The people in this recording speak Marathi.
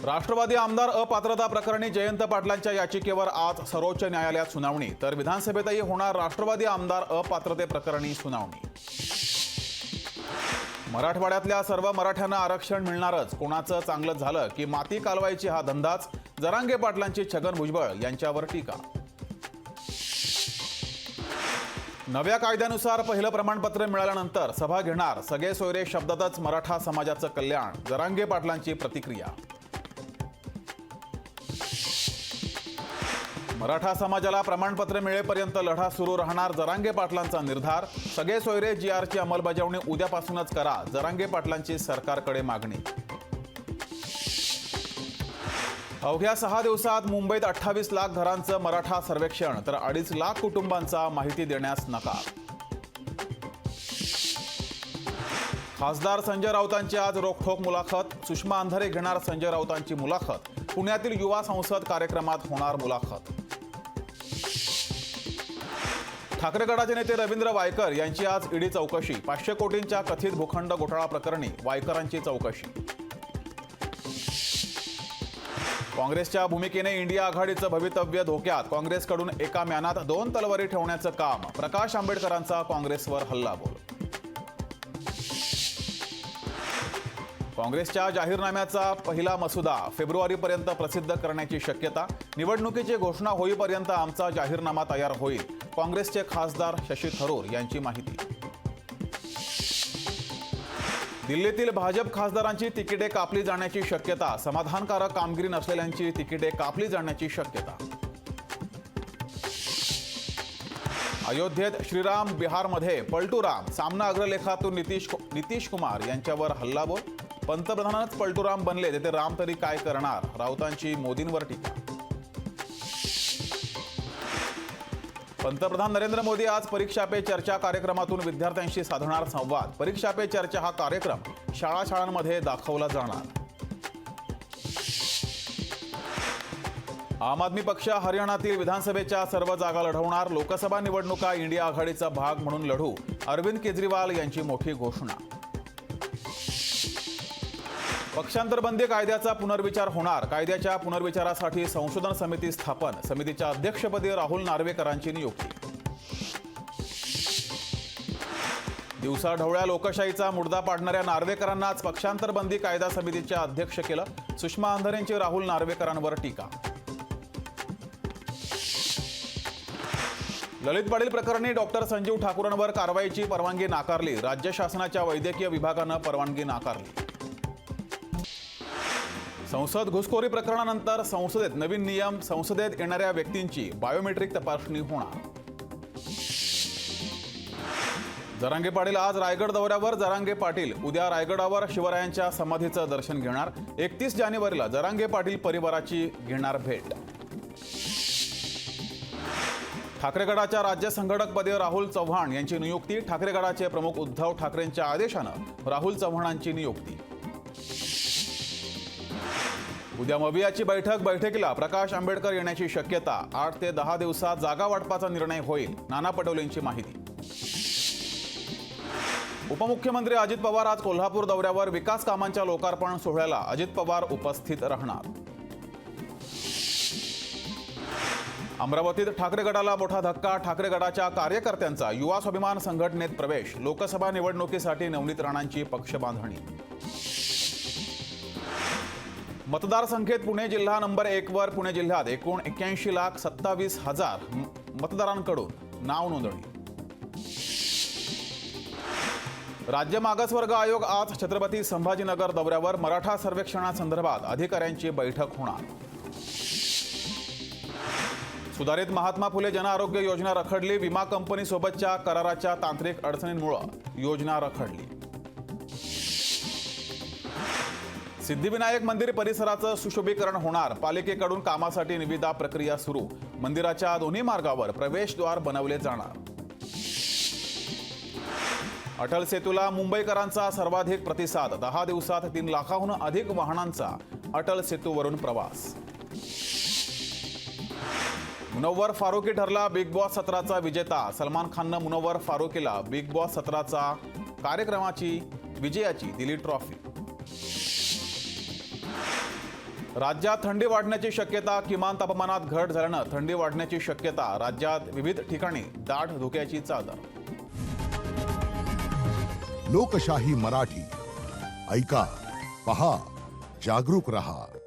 राष्ट्रवादी आमदार अपात्रता प्रकरणी जयंत पाटलांच्या याचिकेवर आज सर्वोच्च न्यायालयात सुनावणी, तर विधानसभेतही होणार राष्ट्रवादी आमदार अपात्रते प्रकरणी सुनावणी। मराठवाड्यातल्या सर्व मराठ्यांना आरक्षण मिळणारच, कोणाचं चांगलं झालं की माती कालवायची हा धंदाच, जरांगे पाटलांची छगन भुजबळ यांच्यावर टीका। नव्या कायद्यानुसार पहिलं प्रमाणपत्र मिळाल्यानंतर सभा घेणार, सगळे सोयरे शब्दातच मराठा समाजाचं कल्याण, जरांगे पाटलांची प्रतिक्रिया। मराठा समाजाला प्रमाणपत्र मिळेपर्यंत लढा सुरू राहणार, जरांगे पाटलांचा निर्धार, सगळे सोयरे GRची अंमलबजावणी उद्यापासूनच करा, जरांगे पाटलांची सरकारकडे मागणी। अवघ्या 6 दिवसात मुंबईत 28 लाख घरांचं मराठा सर्वेक्षण, तर 2.5 लाख कुटुंबांचा माहिती देण्यास नकार। खासदार संजय राऊतांची आज रोखठोक मुलाखत, सुषमा अंधारे घेणार संजय राऊतांची मुलाखत, पुण्यातील युवा संसद कार्यक्रमात होणार मुलाखत। ठाकरे गटाचे नेते रवींद्र वायकर यांची आज ईडी चौकशी, 500 कोटींच्या कथित भूखंड घोटाळा प्रकरणी वायकरांची चौकशी। काँग्रेसच्या भूमिकेने इंडिया आघाडीचं भवितव्य धोक्यात, काँग्रेसकडून एका म्यानात 2 तलवारी ठेवण्याचं काम, प्रकाश आंबेडकरांचा काँग्रेसवर हल्लाबोल। काँग्रेसच्या जाहीरनाम्याचा पहिला मसुदा फेब्रुवारीपर्यंत प्रसिद्ध करण्याची शक्यता, निवडणुकीची घोषणा होईपर्यंत आमचा जाहीरनामा तयार होईल, काँग्रेसचे खासदार शशी थरूर यांची माहिती। दिल्लीतील भाजप खासदारांची तिकिटे कापली जाण्याची शक्यता, समाधानकारक कामगिरी नसलेल्यांची तिकिटे कापली जाण्याची शक्यता। अयोध्येत श्रीराम, बिहारमध्ये पलटूराम, सामना अग्रलेखातून नितीश कुमार यांच्यावर हल्लाबोल, पंतप्रधानच पलटूराम बनले तेथे राम तरी काय करणार, राऊतांची मोदींवर टीका। पंतप्रधान नरेंद्र मोदी आज परीक्षा पे चर्चा कार्यक्रमातून विद्यार्थ्यांशी साधणार संवाद, परीक्षा पे चर्चा हा कार्यक्रम शाळांमध्ये दाखवला जाणार। आम आदमी पक्ष हरियाणातील विधानसभेच्या सर्व जागा लढवणार, लोकसभा निवडणुका इंडिया आघाडीचा भाग म्हणून लढू, अरविंद केजरीवाल यांची मोठी घोषणा। पक्षांतरबंदी कायद्याचा पुनर्विचार होणार, कायद्याच्या पुनर्विचारासाठी संशोधन समिती स्थापन, समितीच्या अध्यक्षपदी राहुल नार्वेकरांची नियुक्ती। दिवसाढवळ्या लोकशाहीचा मुडदा पाडणाऱ्या नार्वेकरांनाच पक्षांतरबंदी कायदा समितीच्या अध्यक्ष केलं, सुषमा अंधारेंची राहुल नार्वेकरांवर टीका। ललित पाटील प्रकरणी डॉक्टर संजीव ठाकूरांवर कारवाईची परवानगी नाकारली, राज्य शासनाच्या वैद्यकीय विभागानं परवानगी नाकारली। संसद घुसखोरी प्रकरणानंतर संसदेत नवीन नियम, संसदेत येणाऱ्या व्यक्तींची बायोमेट्रिक तपासणी होणार। जरांगे पाटील आज रायगड दौऱ्यावर, जरांगे पाटील उद्या रायगडावर शिवरायांच्या समाधीचं दर्शन घेणार, 31 जानेवारीला जरांगे पाटील परिवाराची घेणार भेट। ठाकरे गटाच्या राज्य संघटकपदी राहुल चव्हाण यांची नियुक्ती, ठाकरे गटाचे प्रमुख उद्धव ठाकरेंच्या आदेशानं राहुल चव्हाणांची नियुक्ती। उद्या मवियाची बैठकीला प्रकाश आंबेडकर येण्याची शक्यता, 8 ते 10 दिवसात जागा वाटपाचा निर्णय होईल, नाना पटोलेंची माहिती। उपमुख्यमंत्री अजित पवार आज कोल्हापूर दौऱ्यावर, विकास कामांच्या लोकार्पण सोहळ्याला अजित पवार उपस्थित राहणार। अमरावतीत ठाकरे गटाला मोठा धक्का, ठाकरे गटाच्या कार्यकर्त्यांचा युवा स्वाभिमान संघटनेत प्रवेश, लोकसभा निवडणुकीसाठी नवनीत राणांची पक्षबांधणी। मतदारसंख्येत पुणे जिल्हा नंबर 1 वर, पुणे जिल्ह्यात एकूण 81,27,000 मतदारांकडून नाव नोंदणी। राज्य मागासवर्ग आयोग आज छत्रपती संभाजीनगर दौऱ्यावर, मराठा सर्वेक्षणासंदर्भात अधिकाऱ्यांची बैठक होणार। सुधारित महात्मा फुले जनआरोग्य योजना रखडली, विमा कंपनीसोबतच्या कराराच्या तांत्रिक अडचणींमुळे योजना रखडली। सिद्धिविनायक मंदिर परिसराचं सुशोभीकरण होणार, पालिकेकडून कामासाठी निविदा प्रक्रिया सुरू, मंदिराच्या दोन्ही मार्गावर प्रवेशद्वार बनवले जाणार। अटल सेतूला मुंबईकरांचा सर्वाधिक प्रतिसाद, 10 दिवसात 3 लाखाहून अधिक वाहनांचा अटल सेतूवरून प्रवास। मुनव्वर फारुकी ठरला बिग बॉस 17चा विजेता, सलमान खाननं मुनव्वर फारुकीला बिग बॉस 17चा कार्यक्रमाची विजयाची दिली ट्रॉफी। राज्यात थंडी वाढण्याची शक्यता. किमान तापमानात घट झाल्यानं थंडी वाढण्याची शक्यता. राज्यात विविध ठिकाणी दाट धुक्याची चादर. लोकशाही मराठी ऐका, पहा, जागरूक रहा.